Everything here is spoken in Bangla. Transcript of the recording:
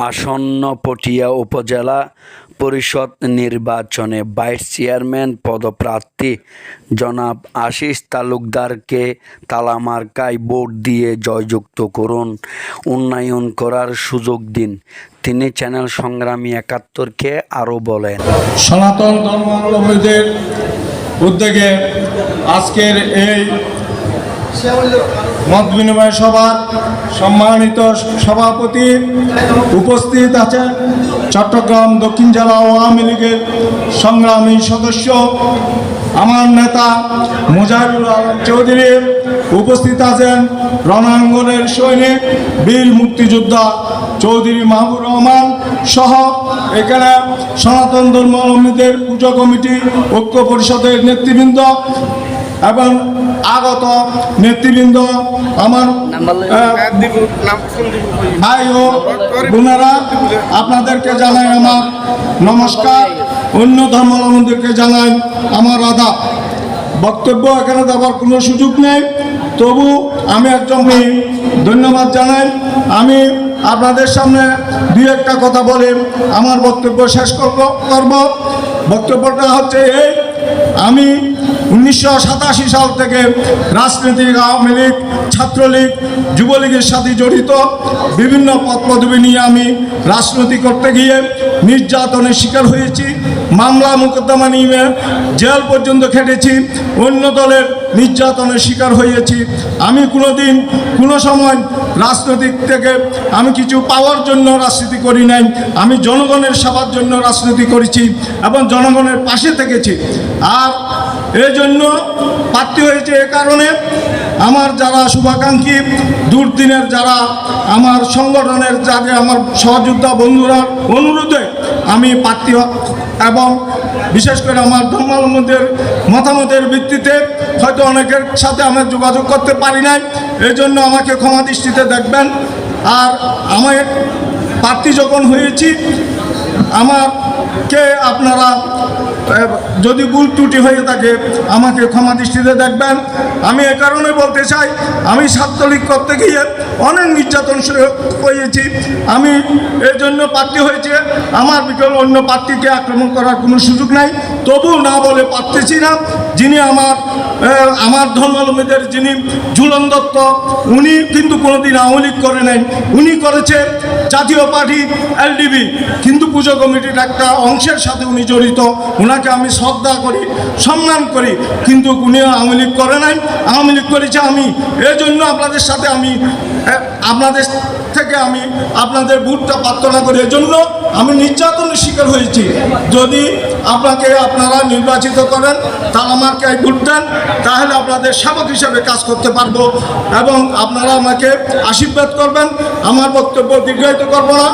আসন্ন পটিয়া উপজেলা পরিষদ নির্বাচনে ভাইস চেয়ারম্যান পদপ্রার্থী জনাব আশিস তালুকদারকে তালামার্কায় ভোট দিয়ে জয়যুক্ত করুন, উন্নয়ন করার সুযোগ দিন। তিনি চ্যানেল সংগ্রামী ৭১-কে আরও বলেন, সনাতন ধর্মাবলম্বীদের উদ্যোগে আজকের এই মত বিনিময় সভার সম্মানিত সভাপতি উপস্থিত আছেন চট্টগ্রাম দক্ষিণ জেলা আওয়ামী লীগের সংগ্রামী সদস্য আমার নেতা মুজাহিদুল আলম চৌধুরী, উপস্থিত আছেন রণাঙ্গনের সৈনিক বীর মুক্তিযোদ্ধা চৌধুরী মাহবুব রহমান সহ এখানে সনাতন ধর্মাবলম্বীদের পুজো কমিটি ঐক্য পরিষদের নেতৃবৃন্দ এবং আগত নেতৃবৃন্দ, আমার ভাই ও বোনেরা, আপনাদেরকে জানাই আমার নমস্কার। অন্য ধর্মাবলম্বীদেরকে জানাই আমার আদাব। বক্তব্য এখানে দেওয়ার কোনো সুযোগ নেই, তবু আমি একজন ধন্যবাদ জানাই। আমি আপনাদের সামনে দুই একটা কথা বলে আমার বক্তব্য শেষ করব। বক্তব্যটা হচ্ছে এই, আমি 1987 সাল থেকে রাজনৈতিক আওয়ামী লীগ, ছাত্রলীগ, যুবলীগের সাথে জড়িত। বিভিন্ন পদ পদবি নিয়ে আমি রাজনীতি করতে গিয়ে নির্যাতনের শিকার হয়েছি, মামলা মোকদ্দমা নিয়ে জেল পর্যন্ত খেটেছি, অন্য দলের নির্যাতনের শিকার হয়েছি। আমি কোনোদিন কোনো সময় রাজনৈতিক থেকে আমি কিছু পাওয়ার জন্য রাজনীতি করি নাই, আমি জনগণের সেবার জন্য রাজনীতি করেছি এবং জনগণের পাশে থেকেছি। আর এই জন্য প্রার্থী হয়েছে এ কারণে, আমার যারা শুভাকাঙ্ক্ষী, দুর্দিনের যারা আমার সংগঠনের যাকে আমার সহযোদ্ধা বন্ধুরা অনুরোধে আমি প্রার্থী, এবং বিশেষ করে আমার ধর্মাবলম্বীদের মতামতের ভিত্তিতে হয়তো অনেকের সাথে আমি যোগাযোগ করতে পারি নাই, এই জন্য আমাকে ক্ষমা দৃষ্টিতে দেখবেন। আর আমি প্রার্থী যখন হয়েছি, আমাকে আপনারা যদি ভুল ত্রুটি হয়ে থাকে আমাকে ক্ষমা দৃষ্টিতে দেখবেন। আমি এ কারণে বলতে চাই, আমি ছাত্রলীগ করতে গিয়ে অনেক নির্যাতন হয়েছি, আমি এর জন্য প্রার্থী হয়েছে। আমার বিকল্প অন্য প্রার্থীকে আক্রমণ করার কোনো সুযোগ নাই, তবু না বলে পারতেছি না। যিনি আমার ধর্মাবলম্বীদের যিনি ঝুলন দত্ত, উনি কিন্তু কোনোদিন আওয়ামী লীগ করে নাই, উনি করেছে জাতীয় পার্টি এলডিবি, কিন্তু পুজো কমিটির একটা অংশের সাথে উনি জড়িত। ওনাকে আমি শ্রদ্ধা করি, সম্মান করি, কিন্তু উনি আওয়ামী লীগ করে নাই, আওয়ামী লীগ করেছে আমি। এই জন্য আপনাদের সাথে আমি আপনাদের থেকে আমি আপনাদের ভোটটা প্রার্থনা করি। এজন্য আমি নির্যাতনের শিকার হয়েছি। যদি আপনারা নির্বাচিত করেন, তাহলে আমাকে ভোট দেন, তাহলে আপনাদের সেবক হিসেবে কাজ করতে পারবো এবং আপনারা আমাকে আশীর্বাদ করবেন। আমার বক্তব্য দীর্ঘায়িত করবো না।